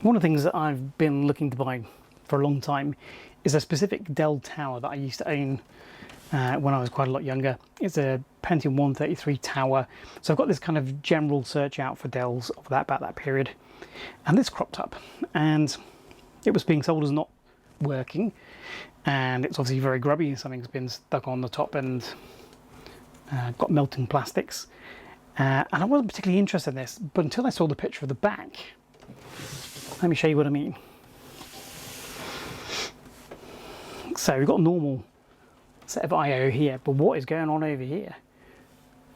One of the things that I've been looking to buy for a long time is a specific Dell tower that I used to own when I was quite a lot younger. It's a Pentium 133 tower. So I've got this kind of general search out for Dells of that about that period. And this cropped up and it was being sold as not working. And it's obviously very grubby. Something's been stuck on the top and got melting plastics. And I wasn't particularly interested in this, but until I saw the picture of the back. Let me show you what I mean. So we've got a normal set of I/O here, but what is going on over here?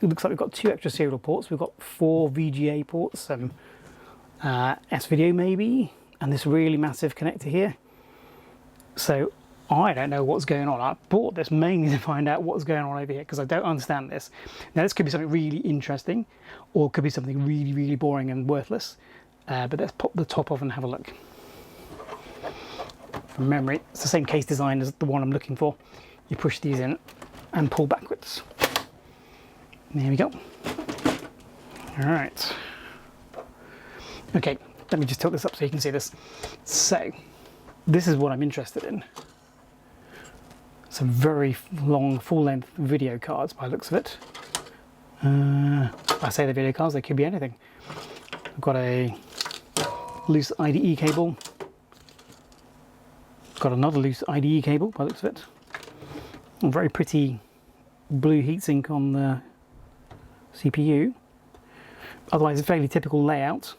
It looks like we've got 2 extra serial ports. We've got 4 VGA ports, some S-video maybe, and this really massive connector here. So I don't know what's going on. I bought this mainly to find out what's going on over here because I don't understand this. Now this could be something really interesting, or it could be something really, really boring and worthless. But let's pop the top off and have a look. From memory, it's the same case design as the one I'm looking for. You push these in and pull backwards. There we go. All right. Okay, let me just tilt this up so you can see this. So, this is what I'm interested in. Some very long, full-length video cards by the looks of it. I say the video cards, they could be anything. I've got a loose IDE cable. Got another loose IDE cable by the looks of it. A very pretty blue heatsink on the CPU. Otherwise, a fairly typical layout.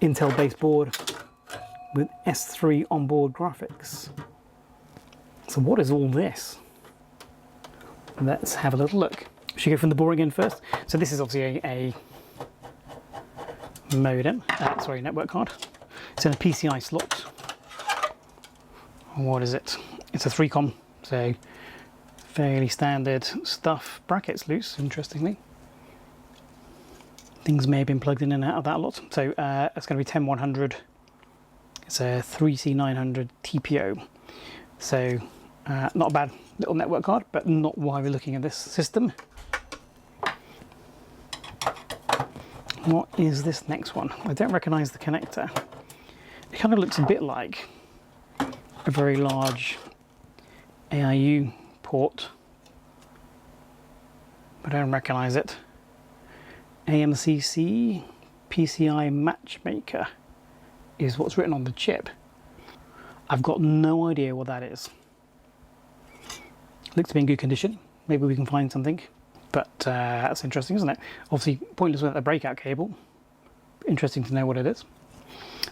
Intel based board with S3 onboard graphics. So what is all this? Let's have a little look. Should we go from the boring end first? So this is obviously a modem, sorry, network card. It's in a PCI slot. What is it? It's a 3-com, so fairly standard stuff. Brackets loose, interestingly. Things may have been plugged in and out of that a lot. So it's going to be 10100. It's a 3C900 TPO. So not a bad little network card, but not why we're looking at this system. What is this next one? I don't recognise the connector. It kind of looks a bit like a very large AIU port, but I don't recognise it. AMCC PCI Matchmaker is what's written on the chip. I've got no idea what that is. Looks to be in good condition. Maybe we can find something. But that's interesting, isn't it? Obviously pointless without the breakout cable. Interesting to know what it is.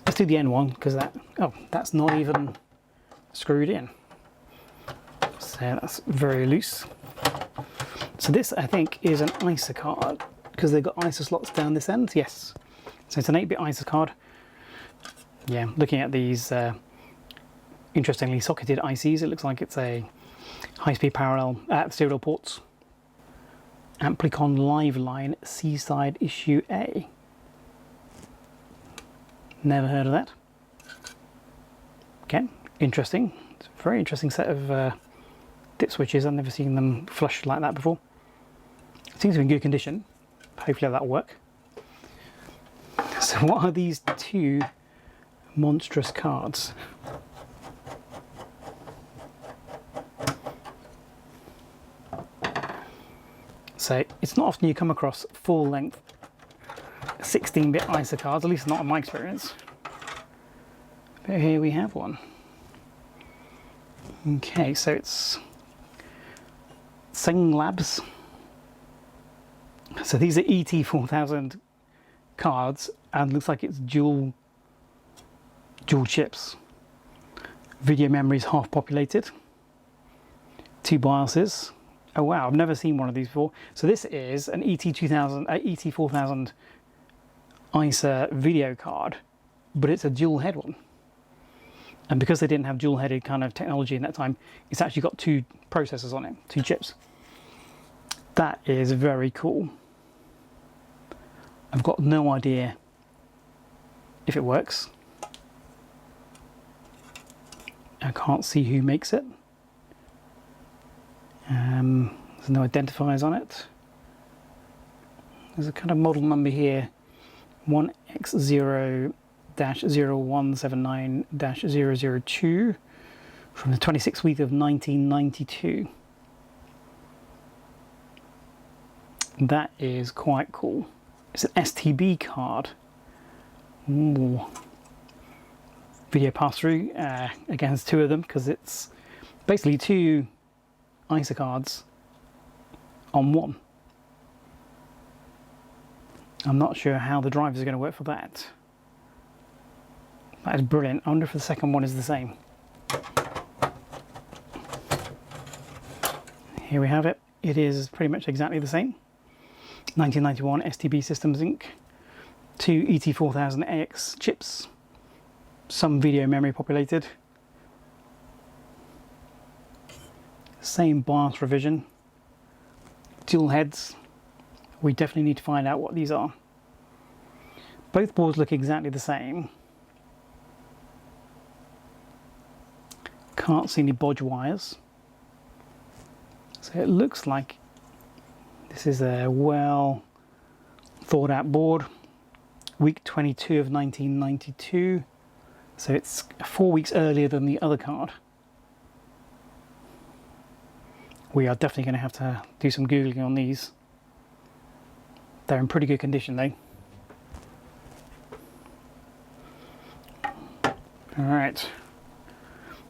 Let's do the N one because that's not even screwed in. So that's very loose. So this I think is an ISA card because they've got ISA slots down this end. Yes. So it's an 8-bit ISA card. Yeah, looking at these interestingly socketed ICs, it looks like it's a high-speed parallel serial ports. Amplicon Live Line Seaside Issue A. Never heard of that. Okay, interesting. It's a very interesting set of dip switches. I've never seen them flushed like that before. It seems to be in good condition. Hopefully that'll work. So what are these 2 monstrous cards? So it's not often you come across full-length 16-bit ISA cards, at least not in my experience. But here we have one. Okay, so it's Tseng Labs. So these are ET4000 cards, and looks like it's dual chips. Video memory is half populated. 2 BIOSes. Oh wow, I've never seen one of these before. So this is an ET4000 ISA video card, but it's a dual head one. And because they didn't have dual headed kind of technology in that time, it's actually got 2 processors on it, 2 chips. That is very cool. I've got no idea if it works. I can't see who makes it. There's no identifiers on it. There's a kind of model number here, 1X0 0179-002 from the 26th week of 1992. That is quite cool. It's an STB card. Ooh. Video pass-through. Again, there's two of them because it's basically two ISA cards on one. I'm not sure how the drivers are going to work for that. That is brilliant. I wonder if the second one is the same. Here we have it. It is pretty much exactly the same. 1991 STB Systems Inc. Two ET4000 AX chips. Some video memory populated. Same BIOS revision. Dual heads. We definitely need to find out what these are. Both boards look exactly the same. Can't see any bodge wires. So it looks like this is a well thought out board. Week 22 of 1992. So it's 4 weeks earlier than the other card. We are definitely going to have to do some Googling on these. They're in pretty good condition though. Alright.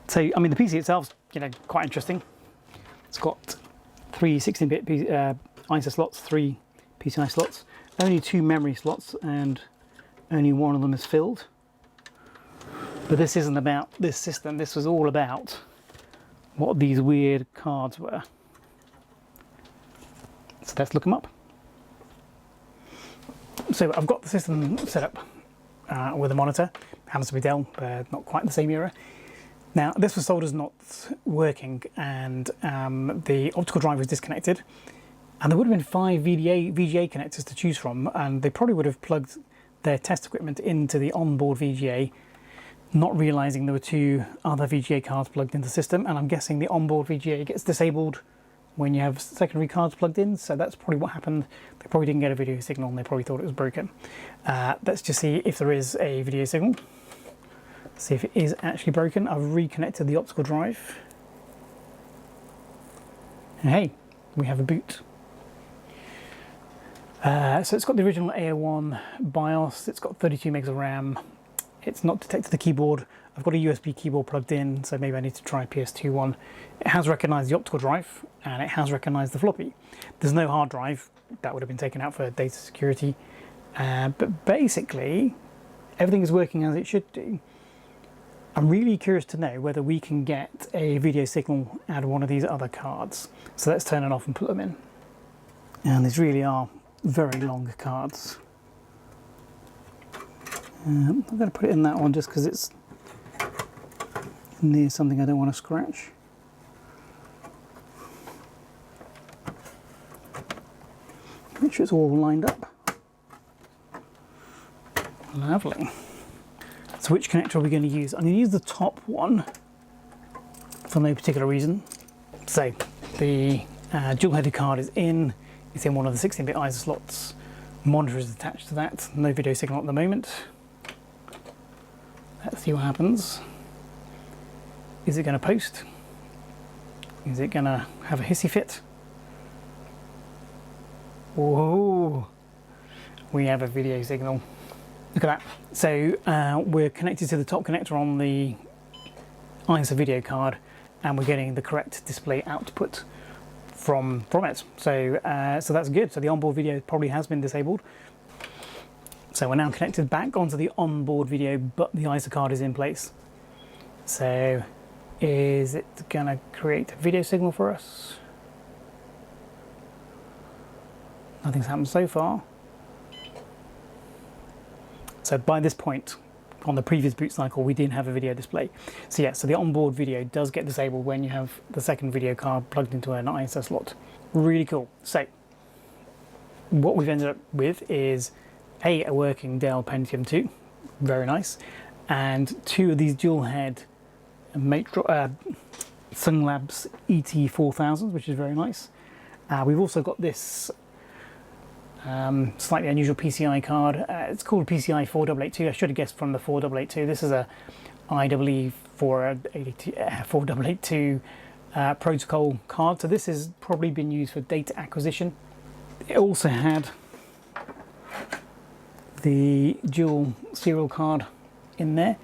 So, I mean, the PC itself's, quite interesting. It's got three 16-bit ISA slots, three PCI slots, only two memory slots, and only one of them is filled. But this isn't about this system. This was all about what these weird cards were. So let's look them up. So I've got the system set up with a monitor. Happens to be Dell, but not quite the same era. Now this was sold as not working, and the optical drive was disconnected, and there would have been 5 VGA connectors to choose from, and they probably would have plugged their test equipment into the onboard VGA, not realizing there were 2 other VGA cards plugged into the system, and I'm guessing the onboard VGA gets disabled when you have secondary cards plugged in, so that's probably what happened. They probably didn't get a video signal and they probably thought it was broken. Let's just see if there is a video signal. See if it is actually broken. I've reconnected the optical drive. And hey, we have a boot. So it's got the original A01 BIOS, it's got 32 megs of RAM. It's not detected the keyboard. I've got a USB keyboard plugged in, so maybe I need to try a PS2 one. It has recognised the optical drive, and it has recognised the floppy. There's no hard drive. That would have been taken out for data security. But basically, everything is working as it should do. I'm really curious to know whether we can get a video signal out of one of these other cards. So let's turn it off and put them in. And these really are very long cards. I'm going to put it in that one just because it's near something I don't want to scratch. Make sure it's all lined up. Lovely. So which connector are we going to use? I'm going to use the top one for no particular reason. So the dual-headed card is in. It's in one of the 16-bit ISA slots. Monitor is attached to that. No video signal at the moment. Let's see what happens. Is it going to post? Is it going to have a hissy fit? Whoa! We have a video signal. Look at that. So we're connected to the top connector on the ISA video card, and we're getting the correct display output from it. So so that's good. So the onboard video probably has been disabled. So we're now connected back onto the onboard video, but the ISA card is in place. So is it going to create a video signal for us? Nothing's happened so far. So by this point, on the previous boot cycle, we didn't have a video display. So yeah, so the onboard video does get disabled when you have the second video card plugged into an ISA slot. Really cool. So what we've ended up with is a working Dell Pentium 2, very nice, and 2 of these dual head Tseng Labs ET4000s, which is very nice. We've also got this Slightly unusual PCI card. It's called PCI 4882. I should have guessed from the 4882. This is a IEEE 4882 protocol card. So this has probably been used for data acquisition. It also had the dual serial card in there.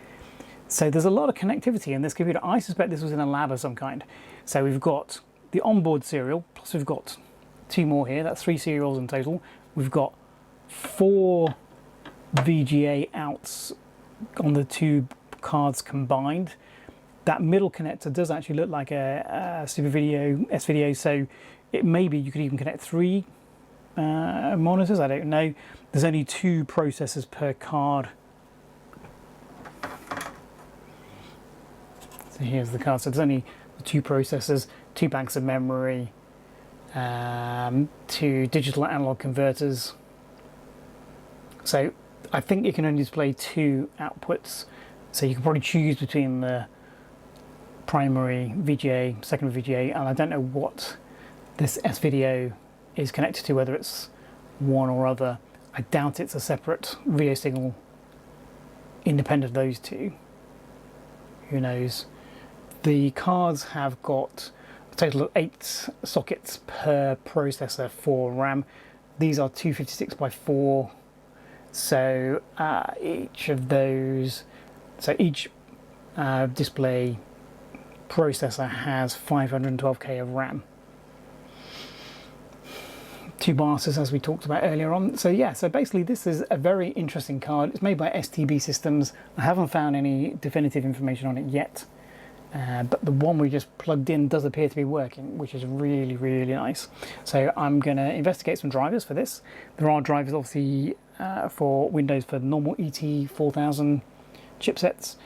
So there's a lot of connectivity in this computer. I suspect this was in a lab of some kind. So we've got the onboard serial, plus we've got 2 more here. That's 3 serials in total. We've got 4 VGA outs on the 2 cards combined. That middle connector does actually look like a Super Video S-Video, so it maybe you could even connect 3 monitors, I don't know. There's only 2 processors per card. So here's the card. So there's only 2 processors, 2 banks of memory, 2 digital analog converters. So I think you can only display 2 outputs. So you can probably choose between the primary VGA, secondary VGA, and I don't know what this S-Video is connected to, whether it's one or other. I doubt it's a separate video signal independent of those 2. Who knows? The cards have got a total of 8 sockets per processor for RAM. These are 256 by 4, so each of those, so each display processor has 512k of RAM. 2 BIOSes, as we talked about earlier on. So yeah, so basically this is a very interesting card. It's made by STB Systems. I haven't found any definitive information on it yet, but the one we just plugged in does appear to be working, which is really, really nice. So I'm going to investigate some drivers for this. There are drivers obviously for Windows for normal ET4000 chipsets,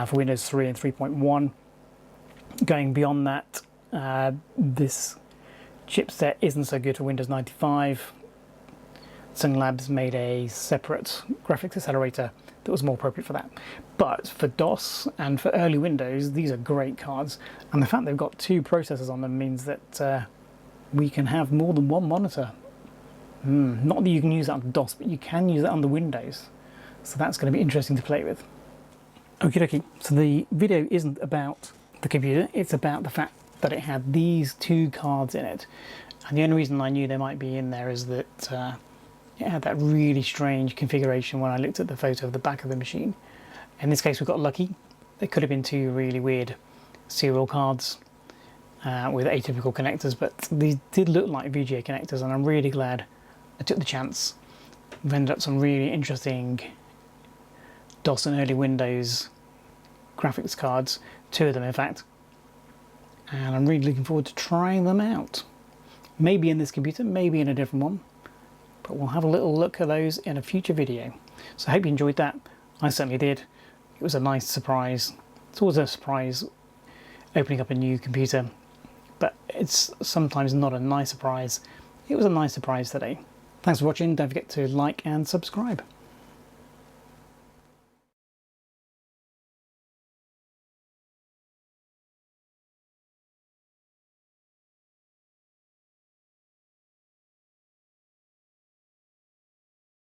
for Windows 3 and 3.1. Going beyond that, this chipset isn't so good for Windows 95. Tseng Labs made a separate graphics accelerator that was more appropriate for that. But for DOS and for early Windows, these are great cards. And the fact they've got 2 processors on them means that we can have more than 1 monitor. Not that you can use that on DOS, but you can use that on the Windows. So that's going to be interesting to play with. Okie dokie, so the video isn't about the computer, it's about the fact that it had these 2 cards in it. And the only reason I knew they might be in there is that it had that really strange configuration when I looked at the photo of the back of the machine. In this case we got lucky. There could have been 2 really weird serial cards with atypical connectors, but these did look like VGA connectors, and I'm really glad I took the chance. We've ended up some really interesting DOS and early Windows graphics cards, 2 of them in fact, and I'm really looking forward to trying them out. Maybe in this computer, maybe in a different one, but we'll have a little look at those in a future video. So I hope you enjoyed that. I certainly did. It was a nice surprise. It's always a surprise opening up a new computer, but it's sometimes not a nice surprise. It was a nice surprise today. Thanks for watching. Don't forget to like and subscribe.